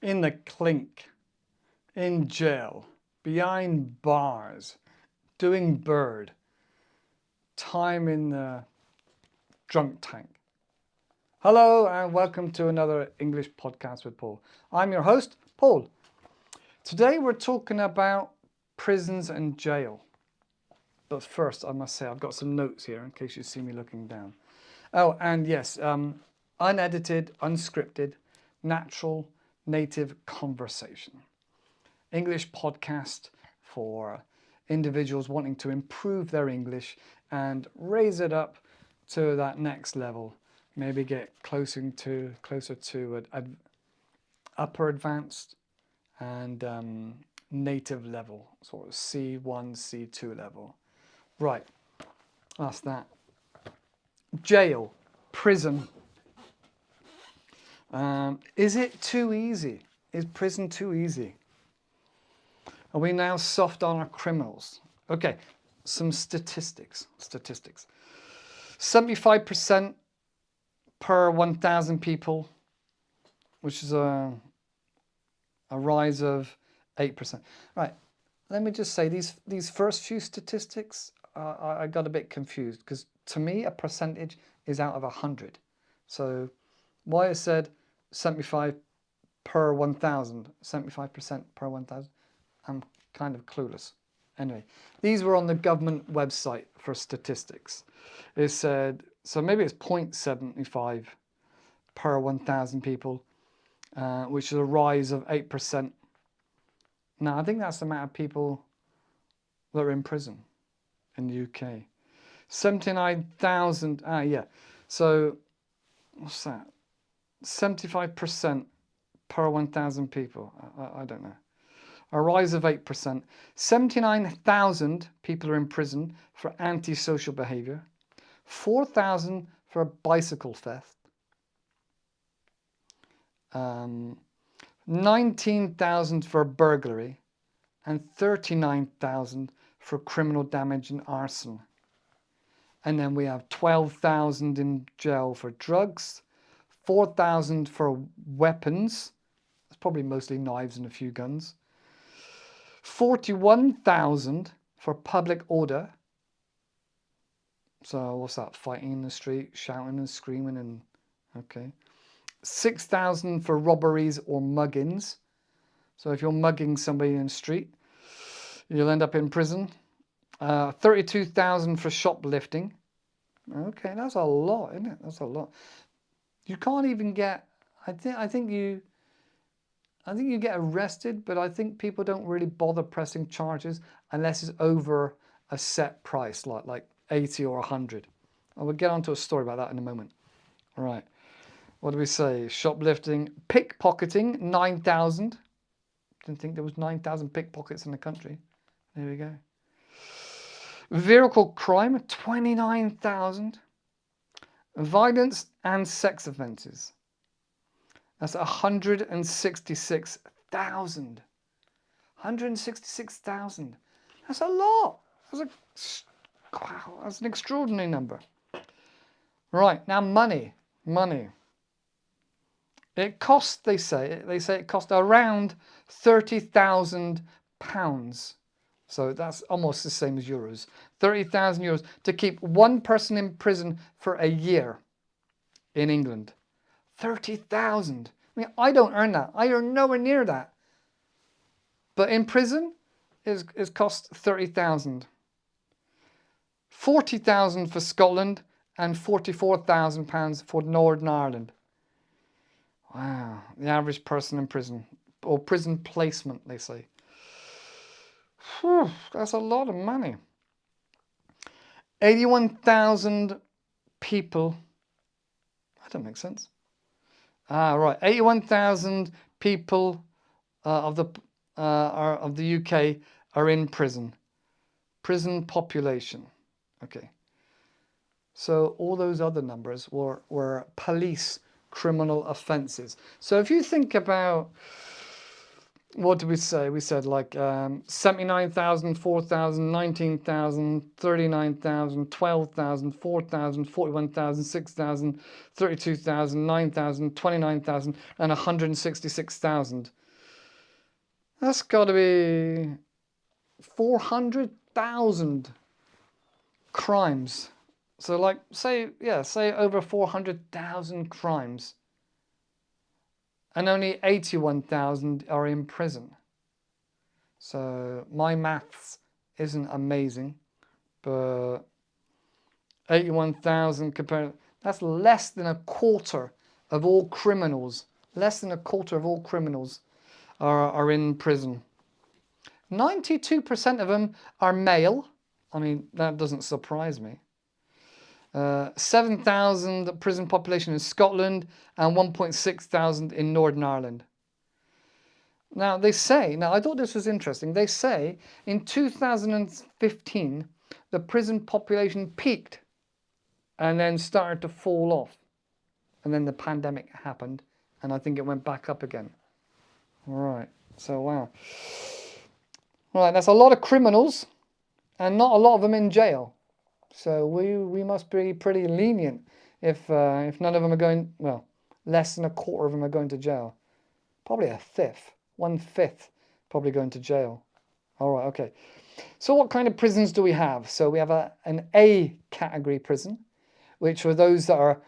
in the clink, in jail, behind bars, doing bird, time in the drunk tank. Hello and welcome to another English podcast with Paul. I'm your host, Paul. Today we're talking about prisons and jail. But first, I must say, I've got some notes here in case you see me looking down. Oh, and yes, unedited, unscripted, natural, native conversation. English podcast for individuals wanting to improve their English and raise it up to that next level. Maybe get closer to upper advanced and native level, sort of C1, C2 level. Right, that's that. Jail, prison. Is it too easy? Is prison too easy? Are we now soft on our criminals? Okay, some statistics. 75% per 1,000 people, which is a rise of 8%. Right, let me just say these first few statistics, I got a bit confused because to me a percentage is out of 100. So why I said 75 per 1,000, 75% per 1,000, I'm kind of clueless. Anyway, these were on the government website for statistics. It said, so maybe it's 0.75 per 1,000 people, which is a rise of 8%. Now, I think that's the amount of people that are in prison in the UK. 79,000, yeah. So, what's that? 75% per 1,000 people. I don't know. A rise of 8%. 79,000 people are in prison for antisocial behaviour. 4,000 for bicycle theft. 19,000 for burglary. And 39,000 for criminal damage and arson. And then we have 12,000 in jail for drugs. 4,000 for weapons. That's probably mostly knives and a few guns. 41,000 for public order. So what's that? Fighting in the street, shouting and screaming and okay. 6,000 for robberies or muggings. So if you're mugging somebody in the street, you'll end up in prison. 32,000 for shoplifting. Okay, that's a lot, isn't it? That's a lot. You can't even get. I think you get arrested, but I think people don't really bother pressing charges unless it's over a set price, like 80 or 100. I will get onto a story about that in a moment. All right. What do we say? Shoplifting, pickpocketing, 9,000. Didn't think there was 9,000 pickpockets in the country. There we go. Vehicle crime, 29,000. Violence and sex offences. That's 166,000. 166,000. That's a lot. Wow, that's an extraordinary number. Right, now money. It costs, they say it cost around £30,000. So that's almost the same as euros. 30,000 euros to keep one person in prison for a year in England. 30,000. I mean, I don't earn that. I earn nowhere near that. But in prison, it costs 30,000. 40,000 for Scotland and £44,000 for Northern Ireland. Wow, the average person in prison, or prison placement, they say. Whew, that's a lot of money. 81,000 people. That doesn't make sense. Right, 81,000 people of the UK are in prison. Prison population. Okay. So all those other numbers were police criminal offences. So if you think about what did we say? We said like 79,000, 4,000, 19,000, 39,000, 12,000, 4,000, 41,000, 6,000, 32,000, 9,000, 29,000, and 166,000. That's got to be 400,000 crimes. So like say over 400,000 crimes. And only 81,000 are in prison. So my maths isn't amazing, but 81,000 compared, that's less than a quarter of all criminals. Less than a quarter of all criminals are in prison. 92% of them are male. I mean, that doesn't surprise me. 7,000 prison population in Scotland and 1.6 thousand in Northern Ireland. Now they say, now I thought this was interesting, they say in 2015 the prison population peaked and then started to fall off. And then the pandemic happened and I think it went back up again. All right, so wow. All right, that's a lot of criminals and not a lot of them in jail. So we must be pretty lenient if none of them are going, well, less than a quarter of them are going to jail. Probably a fifth, 1/5 probably going to jail. All right, okay. So what kind of prisons do we have? So we have an A category prison, which are those that are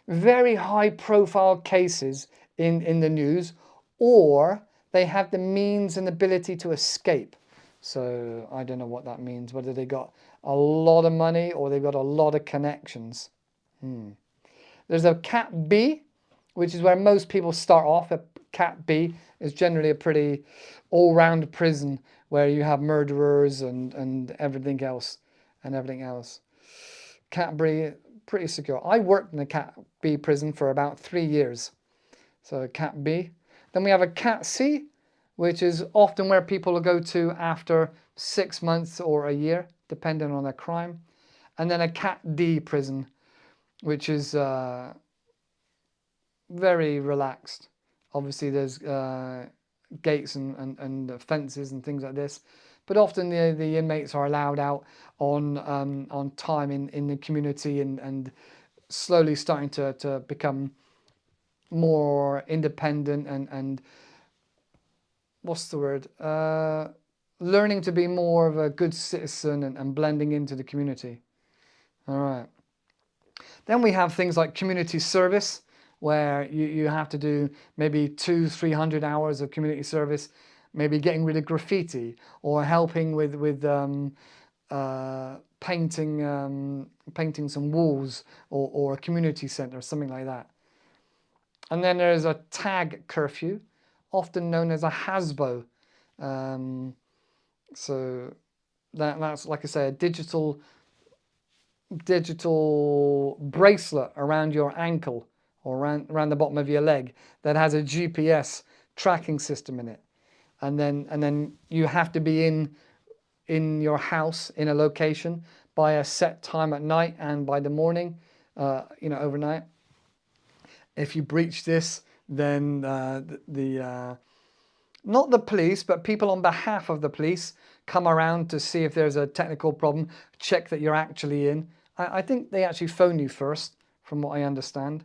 very high profile cases in the news, or they have the means and ability to escape. So I don't know what that means, whether they got a lot of money or they've got a lot of connections. There's a Cat B, which is where most people start off. A Cat B is generally a pretty all-round prison where you have murderers and everything else. Cat B, pretty secure. I worked in a Cat B prison for about 3 years. So Cat B. Then we have a Cat C, which is often where people will go to after 6 months or a year, depending on their crime. And then a Cat D prison, which is very relaxed. Obviously there's gates and fences and things like this, but often the inmates are allowed out on time in the community and slowly starting to become more independent and what's the word, learning to be more of a good citizen and blending into the community. All right. Then we have things like community service, where you have to do maybe 200-300 hours of community service, maybe getting rid of graffiti or helping with painting some walls or a community center, something like that. And then there's a tag curfew, often known as a HASBO. So that's, like I say, a digital bracelet around your ankle or around the bottom of your leg that has a GPS tracking system in it. And then you have to be in your house in a location by a set time at night and by the morning, overnight. If you breach this, then not the police, but people on behalf of the police come around to see if there's a technical problem, check that you're actually in. I think they actually phone you first, from what I understand.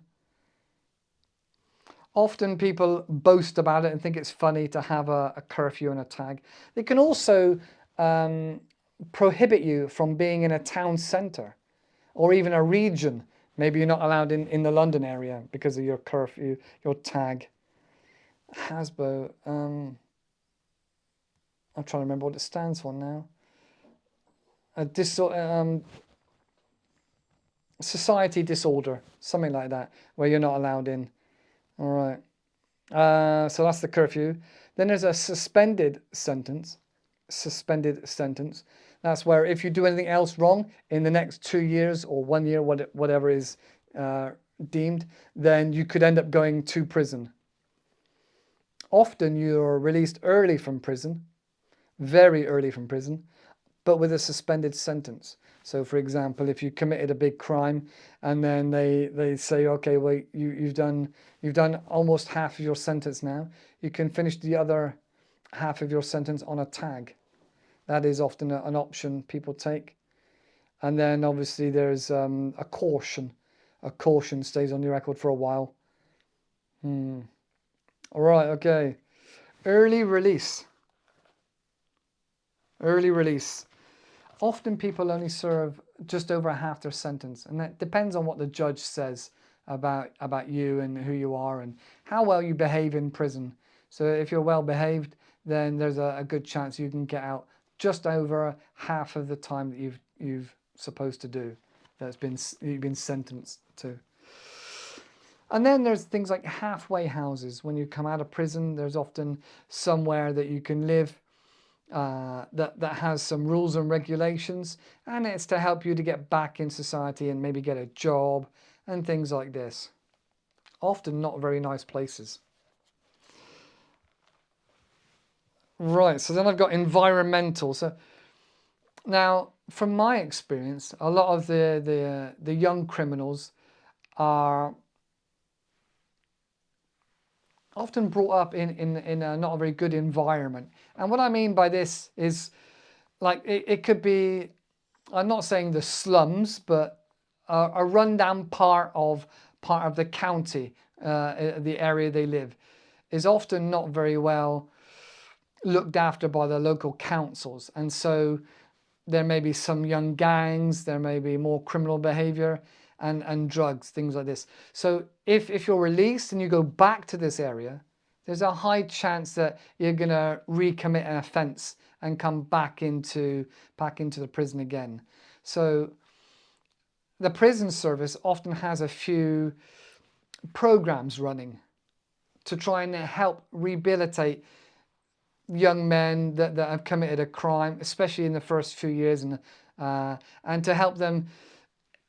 Often people boast about it and think it's funny to have a curfew and a tag. They can also prohibit you from being in a town centre or even a region. Maybe you're not allowed in the London area because of your curfew, your tag. HASBO, I'm trying to remember what it stands for now. Society disorder, something like that, where you're not allowed in. All right. So that's the curfew. Then there's a suspended sentence. That's where if you do anything else wrong in the next 2 years or 1 year, whatever is deemed, then you could end up going to prison. Often you're released early from prison, very early from prison, but with a suspended sentence. So for example, if you committed a big crime and then they say, okay, well, you've done almost half of your sentence now, you can finish the other half of your sentence on a tag. That is often an option people take. And then obviously there's a caution. A caution stays on your record for a while. All right, okay. Early release. Early release. Often people only serve just over half their sentence, and that depends on what the judge says about you and who you are and how well you behave in prison. So if you're well behaved, then there's a good chance you can get out just over half of the time that you've supposed to do, you've been sentenced to. And then there's things like halfway houses. When you come out of prison, there's often somewhere that you can live that has some rules and regulations, and it's to help you to get back in society and maybe get a job and things like this. Often not very nice places. Right, so then I've got environmental. So now, from my experience, a lot of the young criminals are often brought up in a not a very good environment. And what I mean by this is, like, it could be, I'm not saying the slums, but a rundown part of the county, the area they live, is often not very well looked after by the local councils. And so there may be some young gangs, there may be more criminal behavior and drugs, things like this. So if you're released and you go back to this area, there's a high chance that you're going to recommit an offence and come back into the prison again. So the prison service often has a few programs running to try and help rehabilitate young men that have committed a crime, especially in the first few years, and to help them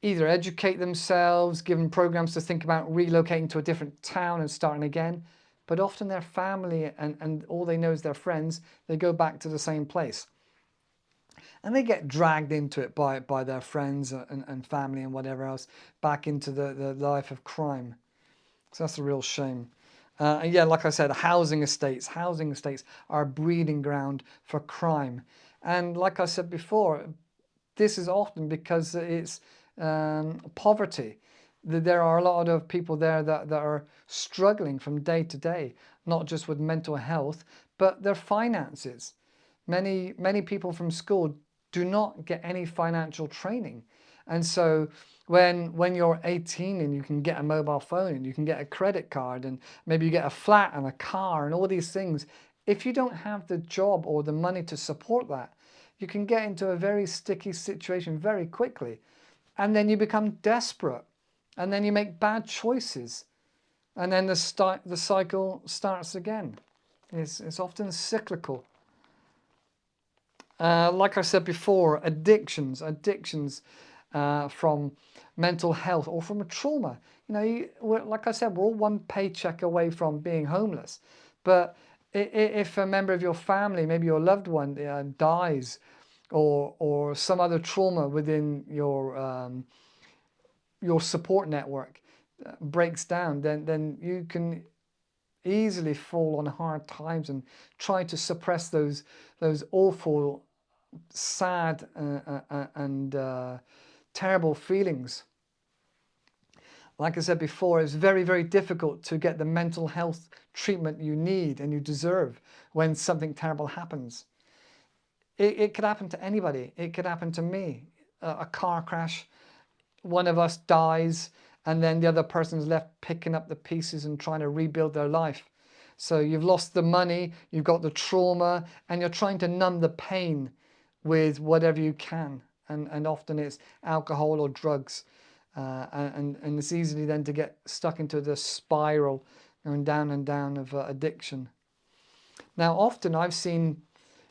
either educate themselves, give them programs to think about relocating to a different town and starting again. But often their family and all they know is their friends, they go back to the same place. And they get dragged into it by their friends and family and whatever else, back into the life of crime. So that's a real shame. And yeah, like I said, housing estates are a breeding ground for crime. And like I said before, this is often because it's poverty. There are a lot of people there that are struggling from day to day, not just with mental health, but their finances. Many people from school do not get any financial training. And so when you're 18 and you can get a mobile phone and you can get a credit card and maybe you get a flat and a car and all these things, if you don't have the job or the money to support that, you can get into a very sticky situation very quickly. And then you become desperate, and then you make bad choices, and then the cycle starts again. It's often cyclical. Like I said before, addictions from mental health or from a trauma. You know, like I said, we're all one paycheck away from being homeless. But if a member of your family, maybe your loved one, dies, or some other trauma within your support network breaks down, then you can easily fall on hard times and try to suppress those awful, sad and terrible feelings. Like I said before, it's very, very difficult to get the mental health treatment you need and you deserve when something terrible happens. It could happen to anybody. It could happen to me. A car crash, one of us dies, and then the other person's left picking up the pieces and trying to rebuild their life. So you've lost the money, you've got the trauma, and you're trying to numb the pain with whatever you can. And often it's alcohol or drugs. And it's easy then to get stuck into the spiral going down and down of addiction. Now, often I've seen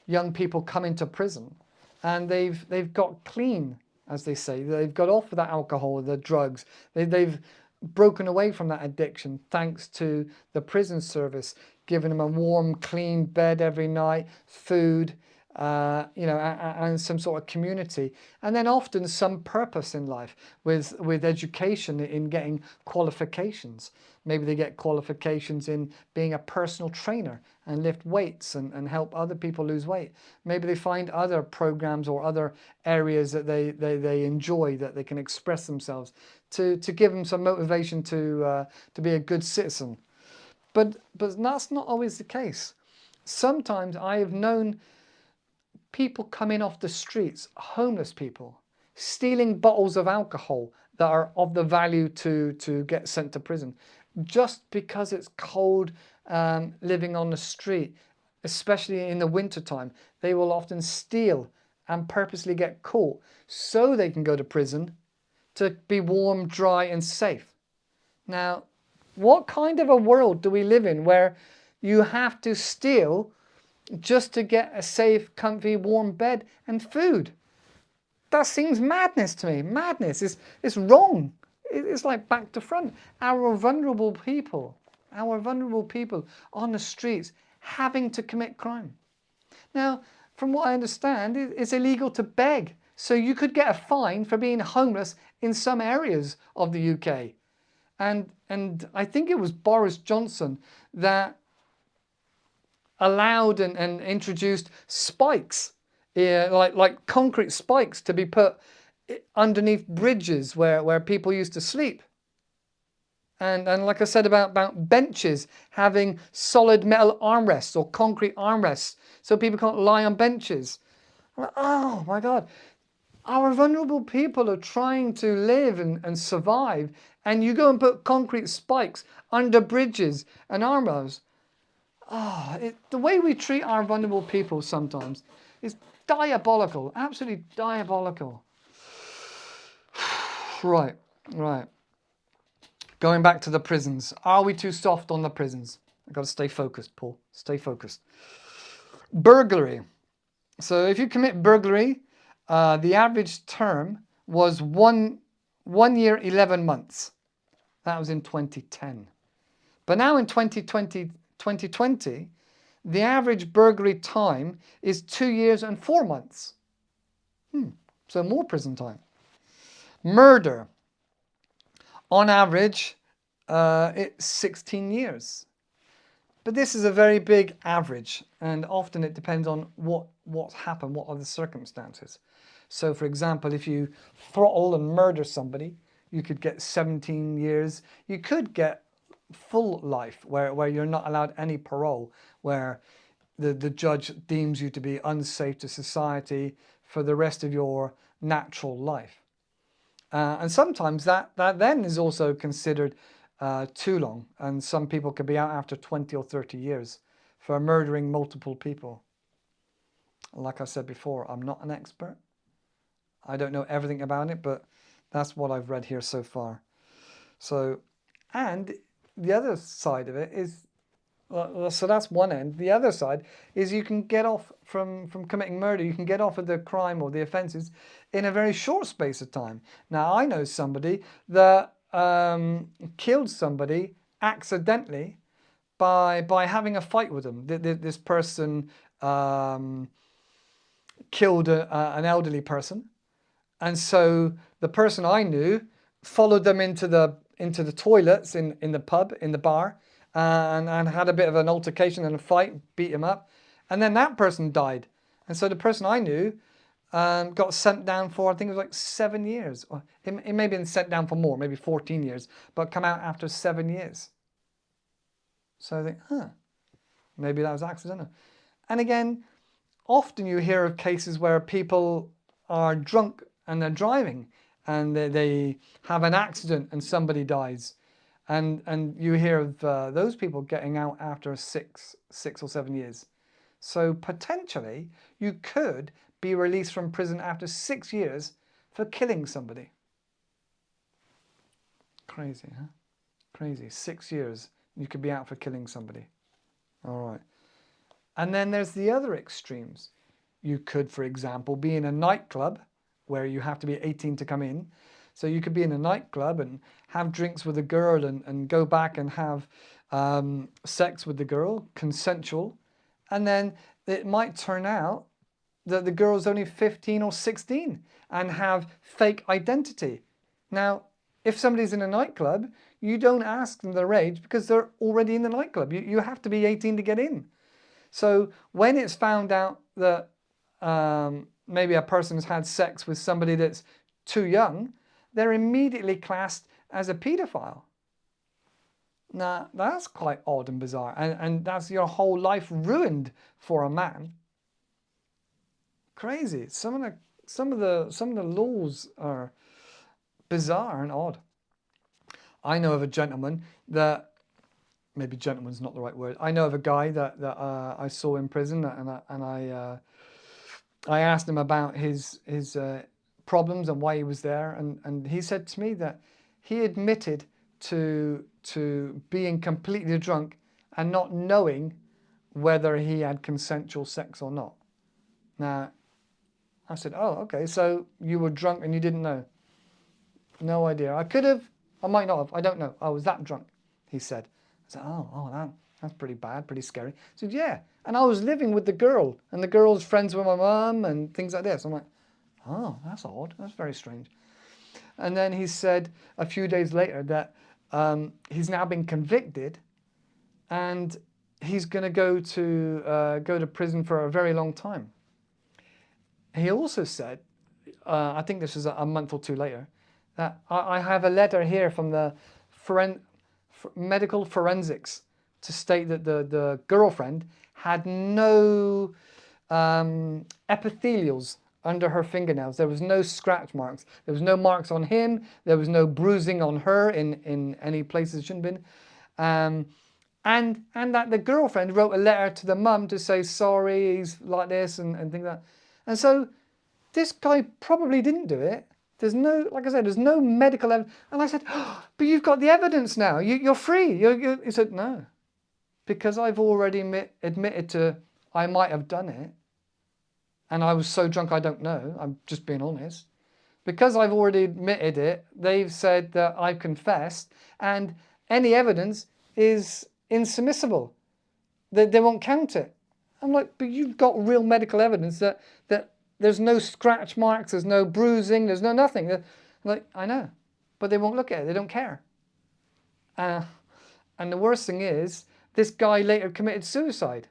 young people come into prison and they've got clean, as they say. They've got off of that alcohol, the drugs. They've broken away from that addiction thanks to the prison service, giving them a warm, clean bed every night, food, and some sort of community, and then often some purpose in life with education in getting qualifications. Maybe they get qualifications in being a personal trainer and lift weights and help other people lose weight. Maybe they find other programs or other areas that they enjoy, that they can express themselves to give them some motivation to be a good citizen. But that's not always the case. Sometimes I have known people coming off the streets, homeless people, stealing bottles of alcohol that are of the value to get sent to prison, just because it's cold, living on the street, especially in the wintertime. They will often steal and purposely get caught so they can go to prison to be warm, dry and safe. Now, what kind of a world do we live in where you have to steal just to get a safe, comfy, warm bed and food? That seems madness to me. Madness. It's wrong. It's like back to front. Our vulnerable people on the streets having to commit crime. Now, from what I understand, it's illegal to beg. So you could get a fine for being homeless in some areas of the UK. And I think it was Boris Johnson that allowed and introduced spikes, like concrete spikes, to be put underneath bridges where people used to sleep. And like I said about benches having solid metal armrests or concrete armrests so people can't lie on benches. Oh my God. Our vulnerable people are trying to live and survive, and you go and put concrete spikes under bridges and armrests. The way we treat our vulnerable people sometimes is diabolical, absolutely diabolical. Right. Going back to the prisons. Are we too soft on the prisons? I've got to stay focused, Paul. Stay focused. Burglary. So if you commit burglary, the average term was 1 year, 11 months. That was in 2010. But now in 2020, the average burglary time is 2 years and 4 months. So more prison time. Murder. On average, it's 16 years. But this is a very big average, and often it depends on what's happened, what are the circumstances. So, for example, if you throttle and murder somebody, you could get 17 years. You could get full life, where you're not allowed any parole, where the judge deems you to be unsafe to society for the rest of your natural life. And sometimes that then is also considered too long, and some people could be out after 20 or 30 years for murdering multiple people. Like I said before, I'm not an expert. I don't know everything about it, but that's what I've read here so far. So, and the other side of it is, so that's one end. The other side is you can get off from committing murder. You can get off of the crime or the offences in a very short space of time. Now, I know somebody that killed somebody accidentally by having a fight with them. This person killed an elderly person, and so the person I knew followed them into the toilets in the pub, in the bar, and had a bit of an altercation and a fight, beat him up, and then that person died. And so the person I knew got sent down for, I think it was like 7 years. Or it may have been sent down for more, maybe 14 years, but come out after 7 years. So I think, maybe that was accidental. And again, often you hear of cases where people are drunk and they're driving and they have an accident and somebody dies. And you hear of those people getting out after 6 or 7 years. So potentially you could be released from prison after 6 years for killing somebody. Crazy, huh? Crazy. 6 years you could be out for killing somebody. All right. And then there's the other extremes. You could, for example, be in a nightclub where you have to be 18 to come in. So you could be in a nightclub and have drinks with a girl and go back and have sex with the girl, consensual. And then it might turn out that the girl's only 15 or 16 and have fake identity. Now, if somebody's in a nightclub, you don't ask them their age because they're already in the nightclub. You have to be 18 to get in. So when it's found out that maybe a person has had sex with somebody that's too young, they're immediately classed as a paedophile. Now, that's quite odd and bizarre. And that's your whole life ruined for a man. Crazy. Some of the laws are bizarre and odd. I know of a gentleman that, maybe gentleman's not the right word. I know of a guy that I saw in prison, and I asked him about his problems and why he was there, and he said to me that he admitted to being completely drunk and not knowing whether he had consensual sex or not. Now, I said, oh, okay, so you were drunk and you didn't know? No idea. I could have, I might not have, I don't know. I was that drunk, he said. I said, oh, that's pretty bad, pretty scary. He said, yeah. And I was living with the girl, and the girl's friends with my mum and things like this. I'm like, oh, that's odd. That's very strange. And then he said a few days later that he's now been convicted, and he's going to go to prison for a very long time. He also said, I think this was a month or two later, that I have a letter here from the medical forensics to state that the girlfriend had no epithelials under her fingernails. There was no scratch marks. There was no marks on him. There was no bruising on her in any places it shouldn't have been. And that the girlfriend wrote a letter to the mum to say, sorry, he's like this and things like that. And so this guy probably didn't do it. There's no, like I said, there's no medical evidence. And I said, oh, but you've got the evidence now. You're free. He said, no, because I've already admitted to I might have done it. And I was so drunk I don't know. I'm just being honest. Because I've already admitted it, they've said that I've confessed, and any evidence is insubmissible. They won't count it. I'm like, but you've got real medical evidence that there's no scratch marks, there's no bruising, there's no nothing. I'm like, I know, but they won't look at it. They don't care. And the worst thing is, this guy later committed suicide.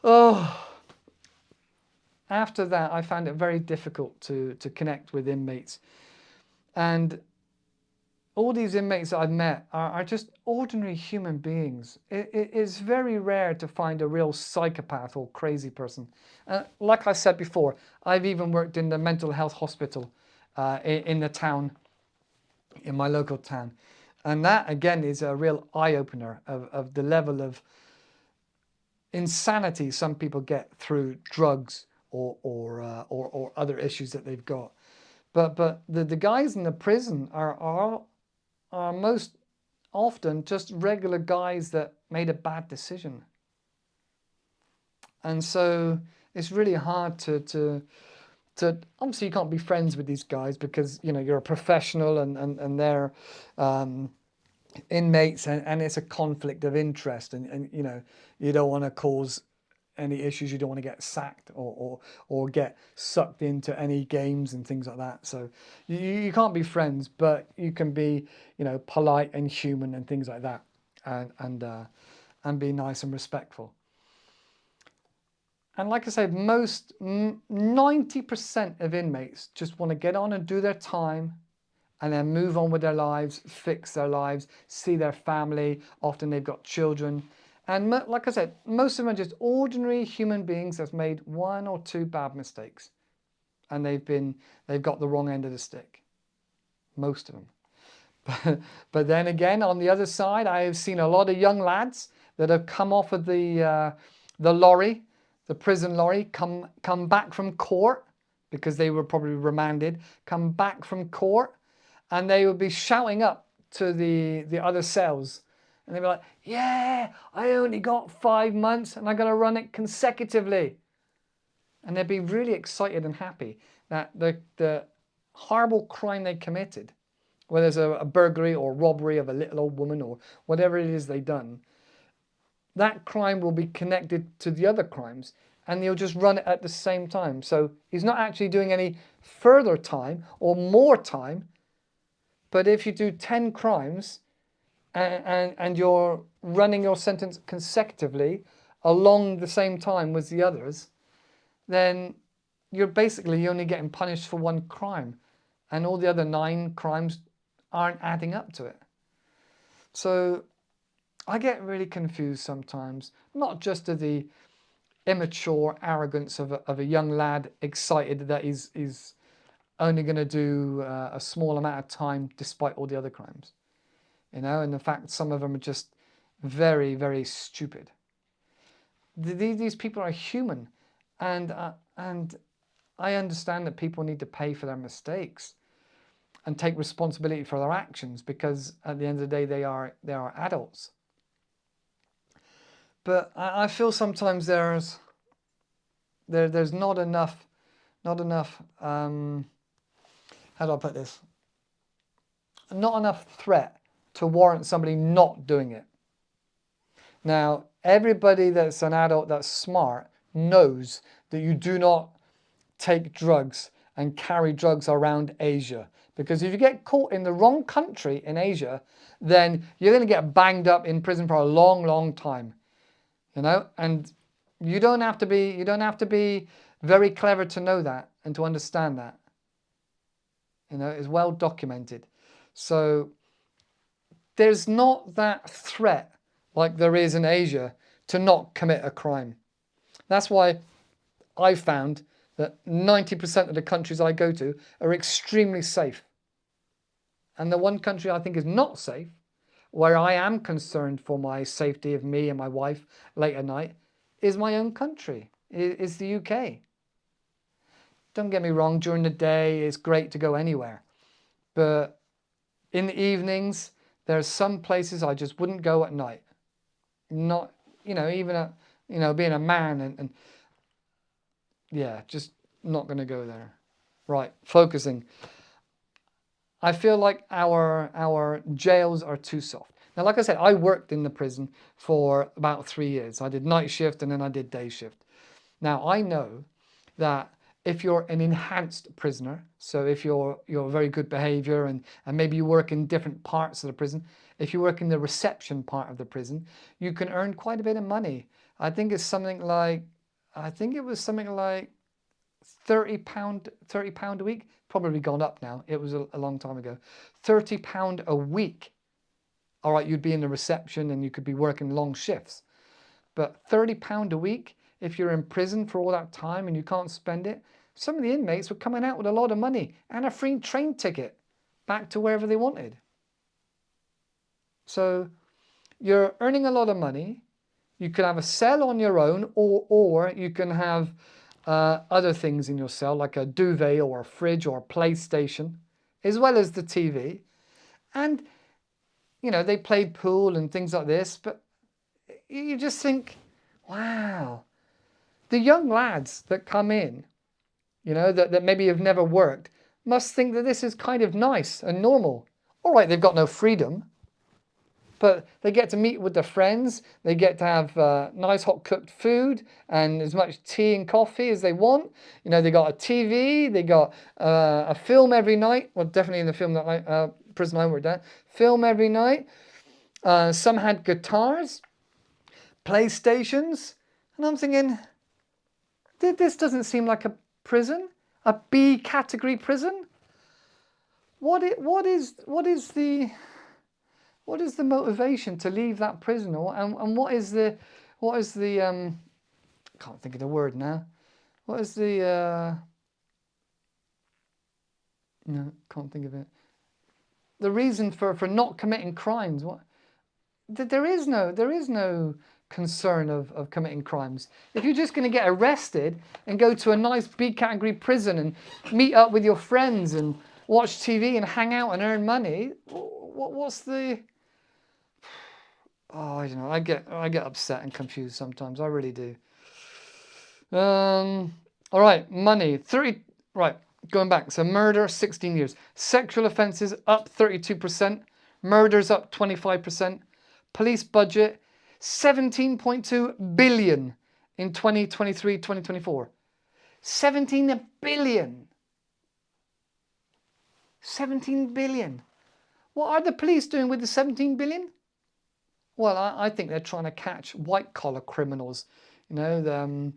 Oh. After that, I found it very difficult to connect with inmates. And all these inmates that I've met are just ordinary human beings. It is very rare to find a real psychopath or crazy person. Like I said before, I've even worked in the mental health hospital in the town, in my local town. And that, again, is a real eye-opener of the level of insanity some people get through drugs or other issues that they've got. But the guys in the prison are most often just regular guys that made a bad decision. And so it's really hard to obviously you can't be friends with these guys because, you know, you're a professional and they're inmates, and it's a conflict of interest, and you know, you don't want to cause any issues. You don't want to get sacked or get sucked into any games and things like that. So you can't be friends, but you can be, you know, polite and human and things like that, and be nice and respectful. And like I said, 90% of inmates just want to get on and do their time and then move on with their lives, fix their lives, see their family. Often they've got children. And like I said, most of them are just ordinary human beings that's made one or two bad mistakes. And they've got the wrong end of the stick. Most of them. But then again, on the other side, I have seen a lot of young lads that have come off of the lorry, the prison lorry, come back from court, because they were probably remanded, come back from court, and they would be shouting up to the other cells. And they'd be like, yeah, I only got 5 months and I'm going to run it consecutively. And they'd be really excited and happy that the horrible crime they committed, whether it's a burglary or robbery of a little old woman or whatever it is they've done, that crime will be connected to the other crimes, and he'll just run it at the same time. So he's not actually doing any further time or more time. But if you do 10 crimes and you're running your sentence consecutively along the same time with the others, then you're basically only getting punished for one crime, and all the other 9 crimes aren't adding up to it. So I get really confused sometimes, not just to the immature arrogance of a young lad excited that he's only going to do a small amount of time despite all the other crimes, you know, and the fact some of them are just very, very stupid. These people are human, and I understand that people need to pay for their mistakes and take responsibility for their actions, because at the end of the day they are adults. But I feel sometimes there's not enough how do I put this? Not enough threat to warrant somebody not doing it. Now, everybody that's an adult that's smart knows that you do not take drugs and carry drugs around Asia. Because if you get caught in the wrong country in Asia, then you're going to get banged up in prison for a long, long time. You know, and you don't have to be very clever to know that and to understand that. You know, it's well documented. So there's not that threat like there is in Asia to not commit a crime. That's why I found that 90% of the countries I go to are extremely safe. And the one country I think is not safe, where I am concerned for my safety of me and my wife late at night, is my own country, is the UK. Don't get me wrong, during the day it's great to go anywhere. But in the evenings, there are some places I just wouldn't go at night. Not, you know, even being a man and yeah, just not going to go there. Right, focusing. I feel like our jails are too soft. Now, like I said, I worked in the prison for about 3 years. I did night shift and then I did day shift. Now, I know that if you're an enhanced prisoner, so if you're very good behavior and maybe you work in different parts of the prison, if you work in the reception part of the prison, you can earn quite a bit of money. I think it was something like £30 a week. Probably gone up now. It was a long time ago. £30 a week. All right, you'd be in the reception and you could be working long shifts. But £30 a week, if you're in prison for all that time and you can't spend it, some of the inmates were coming out with a lot of money and a free train ticket back to wherever they wanted. So you're earning a lot of money. You could have a cell on your own, or you can have other things in your cell, like a duvet or a fridge or a PlayStation, as well as the TV. And, you know, they played pool and things like this, but you just think, wow, the young lads that come in, you know, that maybe have never worked, must think that this is kind of nice and normal. All right, they've got no freedom, but they get to meet with their friends. They get to have nice hot cooked food and as much tea and coffee as they want. You know, they got a TV. They got a film every night. Well, definitely in the film that prison I worked at, film every night. Some had guitars, PlayStations, and I'm thinking, this doesn't seem like a prison, a B category prison. What is the motivation to leave that prison, and what is the I can't think of the word now. What is the no, can't think of it. The reason for not committing crimes? What? There is no concern of committing crimes. If you're just going to get arrested and go to a nice B category prison and meet up with your friends and watch TV and hang out and earn money, what's the... Oh, I don't know. I get upset and confused sometimes. I really do. All right, money. 30. Right, going back. So murder, 16 years. Sexual offences up 32%. Murders up 25%. Police budget 17.2 billion in 2023, 2024. 17 billion. 17 billion. What are the police doing with the 17 billion? Well, I think they're trying to catch white-collar criminals, you know,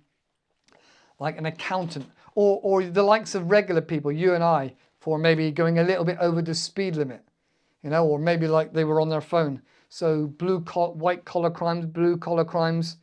like an accountant, or the likes of regular people, you and I, for maybe going a little bit over the speed limit, you know, or maybe like they were on their phone. So white-collar crimes, blue-collar crimes,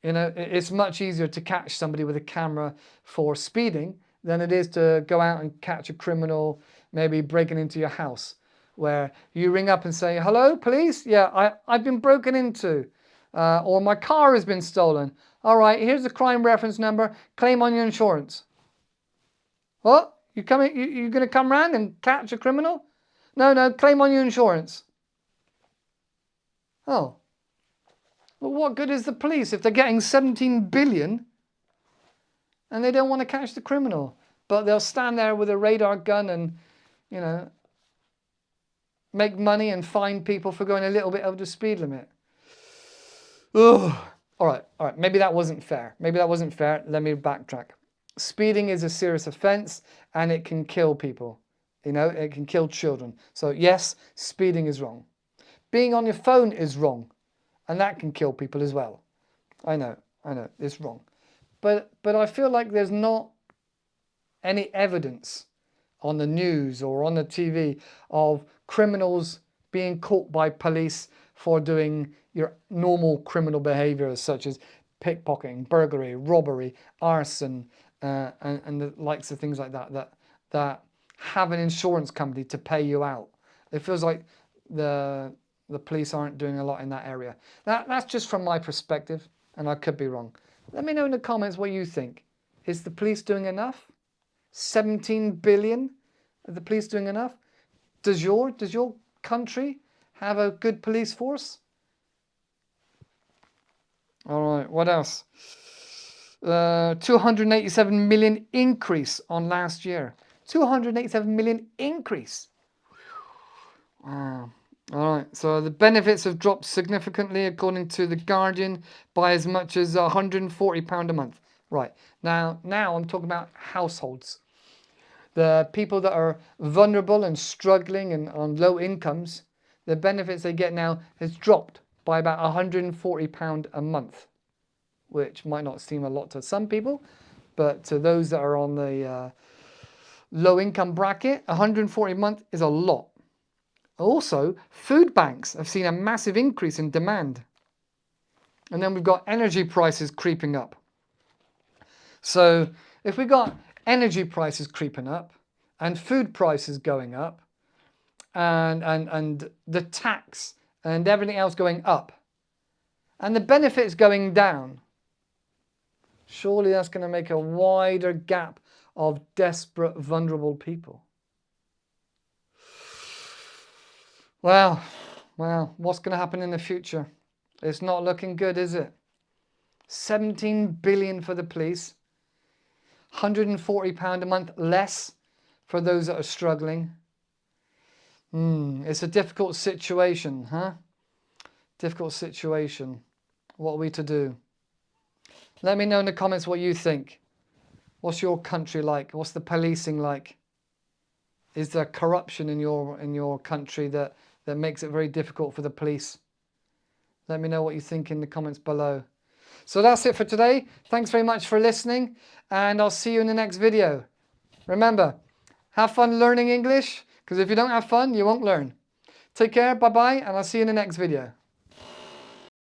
you know, it's much easier to catch somebody with a camera for speeding than it is to go out and catch a criminal maybe breaking into your house, where you ring up and say, hello, police? Yeah, I've been broken into, or my car has been stolen. All right, here's the crime reference number. Claim on your insurance. What? You going to come round and catch a criminal? No, claim on your insurance. Oh. Well, what good is the police if they're getting 17 billion and they don't want to catch the criminal? But they'll stand there with a radar gun and, you know, make money and fine people for going a little bit over the speed limit. Ugh. All right. Maybe that wasn't fair. Let me backtrack. Speeding is a serious offense and it can kill people. You know, it can kill children. So yes, speeding is wrong. Being on your phone is wrong. And that can kill people as well. I know, it's wrong. But I feel like there's not any evidence on the news or on the TV of criminals being caught by police for doing your normal criminal behaviours such as pickpocketing, burglary, robbery, arson, and the likes of things like that have an insurance company to pay you out. It feels like the police aren't doing a lot in that area. That's just from my perspective, and I could be wrong. Let me know in the comments what you think. Is the police doing enough? 17 billion? Are the police doing enough? Does your country have a good police force? All right, what else? 287 million increase on last year. 287 million increase. Wow. All right, so the benefits have dropped significantly, according to The Guardian, by as much as £140 a month. Right, now I'm talking about households. The people that are vulnerable and struggling and on low incomes, the benefits they get now has dropped by about £140 a month, which might not seem a lot to some people, but to those that are on the low income bracket, 140 a month is a lot. Also, food banks have seen a massive increase in demand. And then we've got energy prices creeping up. So if we got energy prices creeping up and food prices going up and the tax and everything else going up and the benefits going down, surely that's going to make a wider gap of desperate, vulnerable people. Well, what's going to happen in the future? It's not looking good, is it? 17 billion for the police, £140 a month less for those that are struggling. It's a difficult situation, huh? Difficult situation. What are we to do? Let me know in the comments what you think. What's your country like? What's the policing like? Is there corruption in your country that makes it very difficult for the police? Let me know what you think in the comments below. So that's it for today. Thanks very much for listening, and I'll see you in the next video. Remember, have fun learning English, because if you don't have fun, you won't learn. Take care, bye-bye, and I'll see you in the next video.